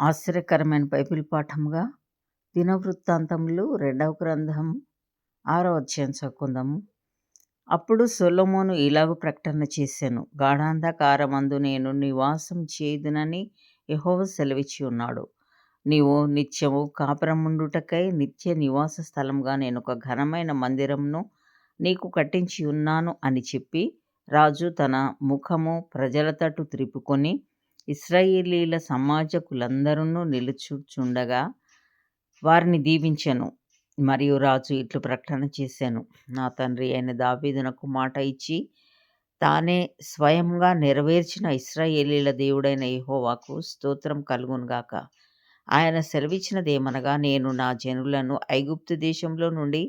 ఆశ్చర్యకరమైన బైబిల్ పాఠముగా దినవృత్తాంతములు 2వ గ్రంథం 6వ అధ్యాయం చదువుకుందాము. అప్పుడు సొలొమోను ఇలాగు ప్రకటన చేశాను, గాఢాంధకారమందు నేను నివాసం చేయుదునని యెహోవా సెలవిచ్చి ఉన్నాడు. నీవు నిత్యము కాపురముండుటకై నిత్య నివాస స్థలముగా నేను ఒక ఘనమైన మందిరమును నీకు కట్టించి ఉన్నాను అని చెప్పి, రాజు తన ముఖము ప్రజల తట్టు త్రిప్పుకొని ఇశ్రాయేలీల సమాజకులందరూ నిలుచుచుండగా వారిని దీవించెను. మరియు రాజు ఇట్లు ప్రకటన చేశాను, నా తండ్రి అయిన దావీదునకు మాట ఇచ్చి తానే స్వయంగా నెరవేర్చిన ఇశ్రాయేలీల దేవుడైన యెహోవాకు స్తోత్రం కలుగునుగాక. ఆయన సెలవిచ్చినదేమనగా, నేను నా జనులను ఐగుప్తు దేశంలో నుండి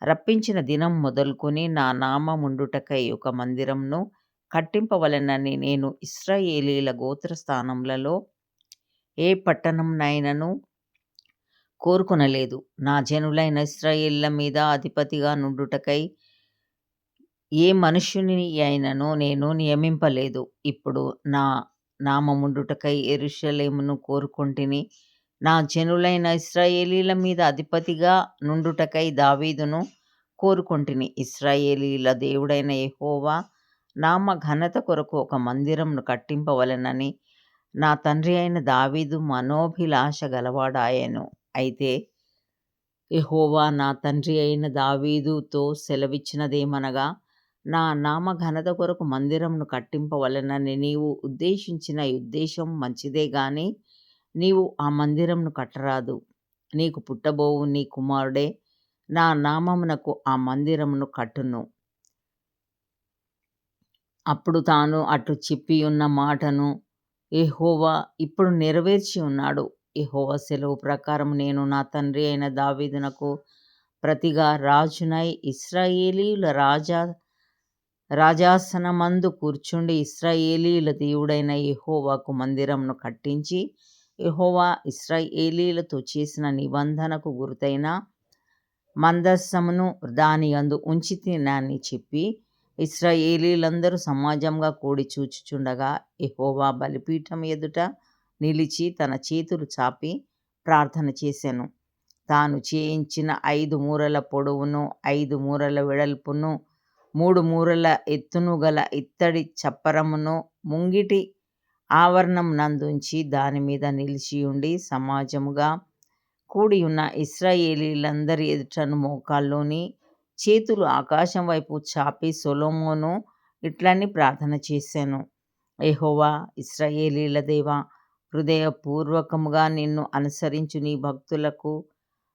రప్పించిన దినం మొదలుకొని నా నామముండుటకై ఒక మందిరంను కట్టింపవలెనని నేను ఇశ్రాయేలీల గోత్రస్థానములలో ఏ పట్టణంనైనను కోరుకొనలేదు. నా జనులైన ఇశ్రాయేలీల మీద అధిపతిగా నుండుటకై ఏ మనుష్యుని అయినను నేను నియమింపలేదు. ఇప్పుడు నా నామముండుటకై యెరూషలేమును కోరుకొంటిని. నా జనులైన ఇశ్రాయేలీల మీద అధిపతిగా నుండుటకై దావీదును కోరుకొంటిని. ఇశ్రాయేలీల దేవుడైన యెహోవా నామ ఘనత కొరకు ఒక మందిరంను కట్టింపవలెనని నా తండ్రి అయిన దావీదు మనోభిలాష గలవాడాయెను. అయితే యెహోవా నా తండ్రి అయిన దావీదుతో సెలవిచ్చినదేమనగా, నా నామ ఘనత కొరకు మందిరంను కట్టింపవలెనని నీవు ఉద్దేశించిన ఉద్దేశం మంచిదే గాని నీవు ఆ మందిరంను కట్టరాదు. నీకు పుట్టబోవు నీ కుమారుడే నా నామమునకు ఆ మందిరమును కట్టును. అప్పుడు తాను అటు చెప్పియున్న మాటను యెహోవా ఇప్పుడు నెరవేర్చి ఉన్నాడు. యెహోవా సెలవు ప్రకారం నేను నా తండ్రి అయిన దావీదునకు ప్రతిగా రాజునై ఇశ్రాయేలీయుల రాజాసనమందు కూర్చుండి ఇశ్రాయేలీయుల దేవుడైన యెహోవాకు మందిరమును కట్టించి, యెహోవా ఇశ్రాయేలీయులతో చేసిన నిబంధనకు గుర్తైన మందసమును దాని యందు ఉంచితినని చెప్పి, ఇశ్రాయేలీయులందరూ సమాజంగా కూడి చూచుచుండగా యెహోవా బలిపీఠం ఎదుట నిలిచి తన చేతులు చాపి ప్రార్థన చేసెను. తాను చేయించిన 5 మూరల పొడవును 5 మూరల వెడల్పును 3 మూరల ఎత్తును గల ఇత్తడి చప్పరమును ముంగిటి ఆవరణం నందుంచి దాని మీద నిలిచియుండి సమాజముగా కూడి ఉన్న ఇశ్రాయేలీయులందరి ఎదుటను మోకాల్లోని చేతులు ఆకాశం వైపు చాపి సొలొమోను ఇట్లని ప్రార్థన చేశాను. యెహోవా ఇశ్రాయేలీయుల దేవా, హృదయపూర్వకముగా నిన్ను అనుసరించు నీ భక్తులకు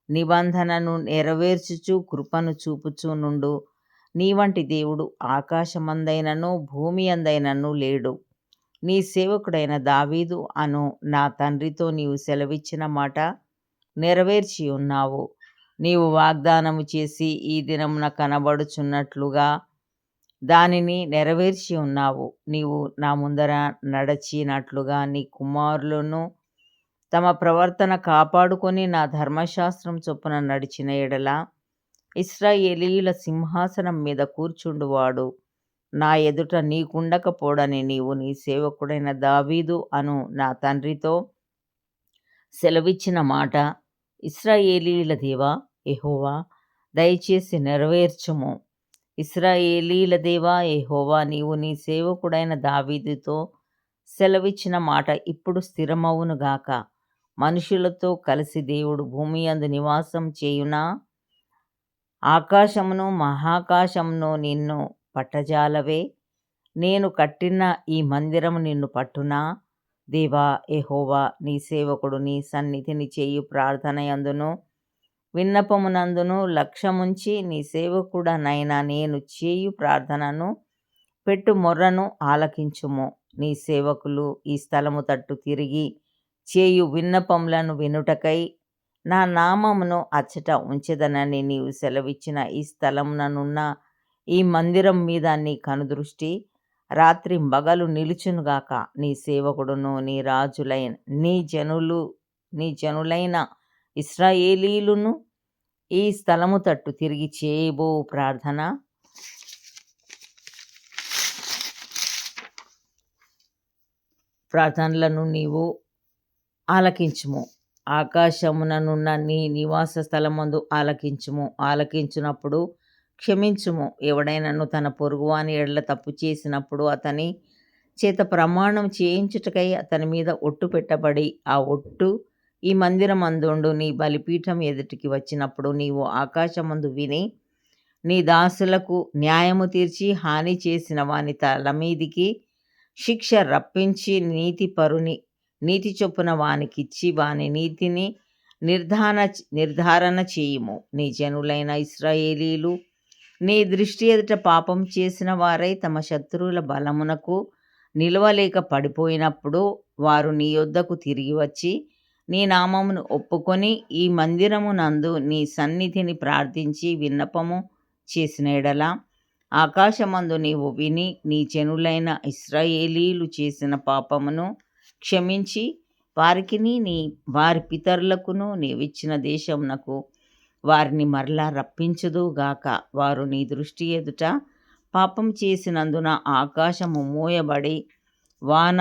నిబంధనను నెరవేర్చుచు కృపను చూపుచు నుండు నీ వంటి దేవుడు ఆకాశమందైనను భూమి అందైనను లేడు. నీ సేవకుడైన దావీదు అను నా తండ్రితో నీవు సెలవిచ్చిన మాట నెరవేర్చి ఉన్నావు. నీవు వాగ్దానము చేసి ఈ దినమున కనబడుచున్నట్లుగా దానిని నెరవేర్చి ఉన్నావు. నీవు నా ముందర నడచినట్లుగా నీ కుమారులను తమ ప్రవర్తన కాపాడుకొని నా ధర్మశాస్త్రం చొప్పున నడిచిన ఎడల ఇశ్రాయేలీయుల సింహాసనం మీద కూర్చుండువాడు నా ఎదుట నీకుండకపోడని నీవు నీ సేవకుడైన దావీదు అను నా తండ్రితో సెలవిచ్చిన మాట ఇశ్రాయేలీయుల దేవా యెహోవా దయచేసి నెరవేర్చుము. ఇశ్రాయేలీయుల దేవా యెహోవా, నీవు నీ సేవకుడైన దావీదుతో సెలవిచ్చిన మాట ఇప్పుడు స్థిరమవునుగాక. మనుషులతో కలిసి దేవుడు భూమి యందు నివాసం చేయునా? ఆకాశమును మహాకాశమును నిన్ను పట్టజాలవే. నేను కట్టిన ఈ మందిరము నిన్ను పట్టునా? దేవా యెహోవా, నీ సేవకుడు నీ సన్నిధిని చేయు ప్రార్థన యందును విన్నపమునందును లక్ష్యముంచి నీ సేవకుడనైన నేను చేయు ప్రార్థనను పెట్టు మొర్రను ఆలకించుము. నీ సేవకులు ఈ స్థలము తట్టు తిరిగి చేయు విన్నపములను వినుటకై నా నామమును అచ్చట ఉంచెదనని నీవు సెలవిచ్చిన ఈ స్థలముననున్న ఈ మందిరం మీద నీ కనుదృష్టి రాత్రి మగలు నిలుచునుగాక. నీ సేవకుడును నీ రాజులైన నీ జనులైన ఇశ్రాయేలీయులును ఈ స్థలము తట్టు తిరిగి చేయబో ప్రార్థనలను నీవు ఆలకించుము. ఆకాశముననున్న నీ నివాస స్థలమందు ఆలకించుము. ఆలకించునప్పుడు క్షమించుము. ఎవడైనను తన పొరుగువాని ఎడల తప్పు చేసినప్పుడు అతని చేత ప్రమాణం చేయించుటకై అతని మీద ఒట్టు పెట్టబడి, ఆ ఒట్టు ఈ మందిరమందుండు నీ బలిపీఠం ఎదుటికి వచ్చినప్పుడు నీవు ఆకాశమందు విని, నీ దాసులకు న్యాయము తీర్చి హాని చేసిన వాని తల మీదికి శిక్ష రప్పించి నీతి చొప్పున వానికిచ్చి వాని నీతిని నిర్ధారణ చేయుము. నీ జనులైన ఇశ్రాయేలీలు నీ దృష్టి ఎదుట పాపం చేసిన వారై తమ శత్రువుల బలమునకు నిలవలేక పడిపోయినప్పుడు వారు నీ యొద్దకు తిరిగి వచ్చి నీ నామమును ఒప్పుకొని ఈ మందిరమునందు నీ సన్నిధిని ప్రార్థించి విన్నపము చేసిన ఎడల ఆకాశమందు నీవు విని నీ జనులైన ఇశ్రాయేలీలు చేసిన పాపమును క్షమించి వారికిని వారి పితరులకును నీవిచ్చిన దేశమునకు వారిని మరలా రప్పించుదుగాక. వారు నీ దృష్టి ఎదుట పాపం చేసినందున ఆకాశము మూయబడి వాన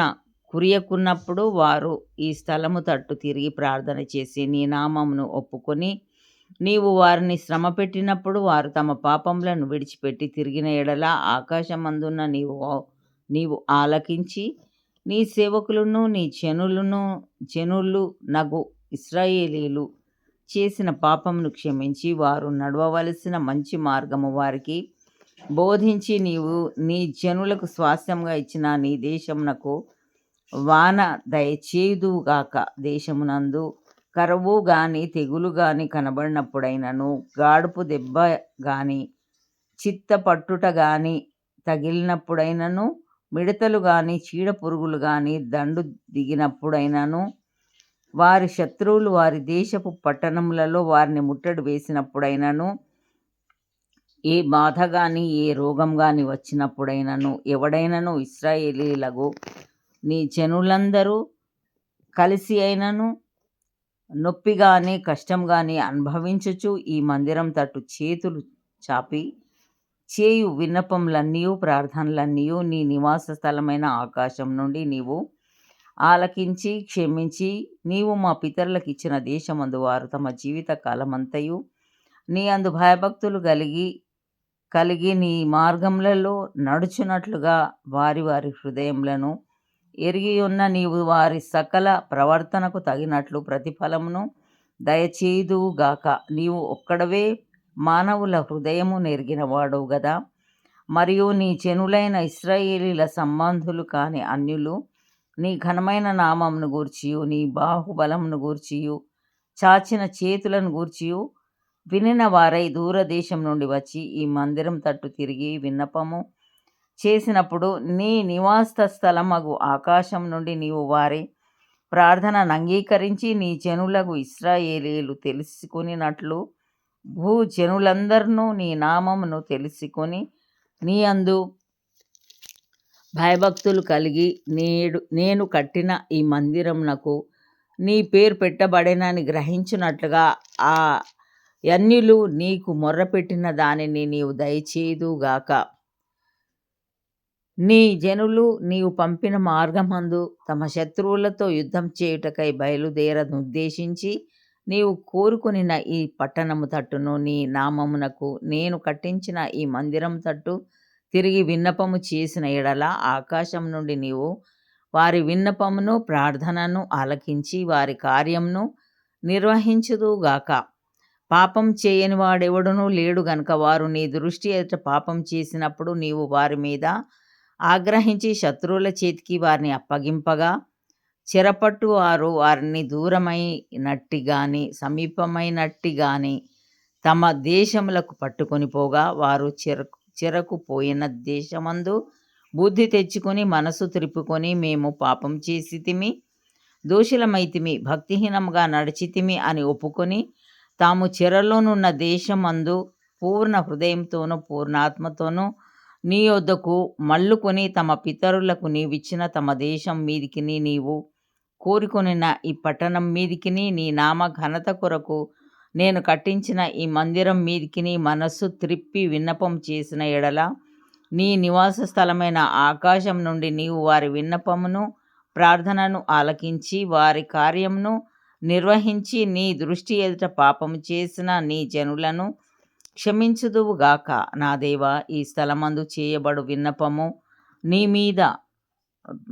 కురియకున్నప్పుడు వారు ఈ స్థలము తట్టు తిరిగి ప్రార్థన చేసి నీ నామమును ఒప్పుకొని నీవు వారిని శ్రమ పెట్టినప్పుడు వారు తమ పాపములను విడిచిపెట్టి తిరిగిన ఎడల ఆకాశమందున్న నీవు ఆలకించి నీ సేవకులను నీ జనులు నగు ఇశ్రాయేలీలు చేసిన పాపమును క్షమించి వారు నడవవలసిన మంచి మార్గము వారికి బోధించి నీవు నీ జనులకు స్వాస్థ్యంగా ఇచ్చిన నీ దేశమునకు వాన దయచేయుదువుగాక. దేశమునందు కరువు గాని తెగులు గాని కనబడినప్పుడైనను, గాడుపు దెబ్బ గాని చిత్త పట్టుట గాని తగిలినప్పుడైనను, మిడతలు గాని చీడ పురుగులు గాని దండు దిగినప్పుడైనను, వారి శత్రువులు వారి దేశపు పట్టణములలో వారిని ముట్టడి వేసినప్పుడైనను, ఏ బాధ గాని ఏ రోగం గాని వచ్చినప్పుడైనను, ఎవడైనను ఇశ్రాయేలీలగు నీ జనులందరూ కలిసి అయినను నొప్పి గాని కష్టం గాని అనుభవించుచు ఈ మందిరం తట్టు చేతులు చాపి చేయు విన్నపములన్నీయు ప్రార్థనలన్నీయు నీ నివాస స్థలమైన ఆకాశం నుండి నీవు ఆలకించి క్షమించి నీవు మా పితరులకు ఇచ్చిన దేశమందు వారు తమ జీవిత కాలమంతయు నీ అందు భయభక్తులు కలిగి నీ మార్గములలో నడుచునట్లుగా వారి హృదయములను ఎరిగి ఉన్న నీవు వారి సకల ప్రవర్తనకు తగినట్లు ప్రతిఫలమును దయచేయుదువుగాక. నీవు ఒక్కడవే మానవుల హృదయము నెరిగిన వాడవు గదా. మరియు నీ జనులైన ఇశ్రాయేలీల సంబంధులు కాని అన్యులు నీ ఘనమైన నామమును గూర్చియు నీ బాహుబలమును గూర్చియు చాచిన చేతులను గూర్చియు వినిన వారై దూరదేశం నుండి వచ్చి ఈ మందిరం తట్టు తిరిగి విన్నపము చేసినప్పుడు నీ నివాస స్థలమగు ఆకాశం నుండి నీవు వారి ప్రార్థనను అంగీకరించి నీ జనులకు ఇశ్రాయేలీలు తెలుసుకునినట్లు భూజనులందరినూ నీ నామమును తెలుసుకొని నీ అందు భయభక్తులు కలిగి నేను కట్టిన ఈ మందిరమునకు నీ పేరు పెట్టబడినని గ్రహించున్నట్లుగా ఆ అన్యులు నీకు మొర్రపెట్టిన దానిని నీవు దయచేయుదుగాక. నీ జనులు నీవు పంపిన మార్గమందు తమ శత్రువులతో యుద్ధం చేయుటకై బయలుదేరనుద్దేశించి నీవు కోరుకొనిన ఈ పట్టణము తట్టును నీ నామమునకు నేను కట్టించిన ఈ మందిరం తట్టు తిరిగి విన్నపము చేసిన ఎడల ఆకాశం నుండి నీవు వారి విన్నపమును ప్రార్థనను ఆలకించి వారి కార్యమును నిర్వహించుదుగాక. పాపం చేయని వాడెవడునూ లేడు గనుక వారు నీ దృష్టి ఎదుట పాపం చేసినప్పుడు నీవు వారి మీద ఆగ్రహించి శత్రువుల చేతికి వారిని అప్పగింపగా చెరపట్టు వారు వారిని దూరమైనట్టి గాని సమీపమైనట్టి గాని తమ దేశములకు పట్టుకొని పోగా వారు చెరకు పోయిన దేశమందు బుద్ధి తెచ్చుకొని మనసు త్రిప్పుకొని మేము పాపం చేసితిమి, దోషులమైతిమి, భక్తిహీనముగా నడిచితిమి అని ఒప్పుకొని తాము చెరలోనున్న దేశమందు పూర్ణ హృదయంతోనూ పూర్ణాత్మతోనూ నీ యొద్దకు మళ్ళుకొని తమ పితరులకు నీవిచ్చిన తమ దేశం మీదికిని నీవు కోరుకొనిన ఈ పట్టణం మీదికిని నీ నామ ఘనత కొరకు నేను కట్టించిన ఈ మందిరం మీదికిని మనస్సు త్రిప్పి విన్నపం చేసిన ఎడల నీ నివాస స్థలమైన ఆకాశం నుండి నీవు వారి విన్నపమును ప్రార్థనను ఆలకించి వారి కార్యమును నిర్వహించి నీ దృష్టి ఎదుట పాపము చేసిన నీ జనులను క్షమించుదువుగాక. నా దేవా, ఈ స్థలమందు చేయబడు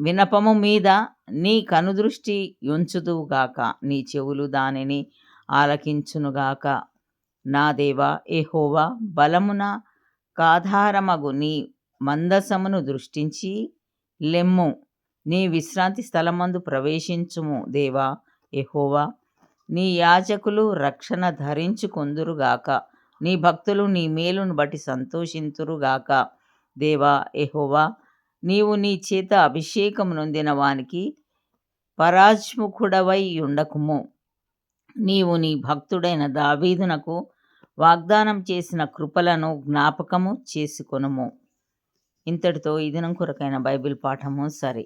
విన్నపము మీద నీ కనుదృష్టి ఉంచుదువుగాక. నీ చెవులు దానిని ఆలకించునుగాక. నా దేవా యెహోవా, బలమున కాధారమగు నీ మందసమును దృష్టించి లెమ్ము. నీ విశ్రాంతి స్థలమందు ప్రవేశించుము. దేవా యెహోవా, నీ యాజకులు రక్షణ ధరించుకొందురుగాక. నీ భక్తులు నీ మేలును బట్టి సంతోషింతురుగాక. దేవా యెహోవా, నీవు నీ చేత అభిషేకము నొందిన వానికి పరాజ్ముఖుడవై ఉండకుము. నీవు నీ భక్తుడైన దావీదునకు వాగ్దానం చేసిన కృపలను జ్ఞాపకము చేసుకొనుము. ఇంతటితో ఈ దినం కొరకైన బైబిల్ పాఠము సరి.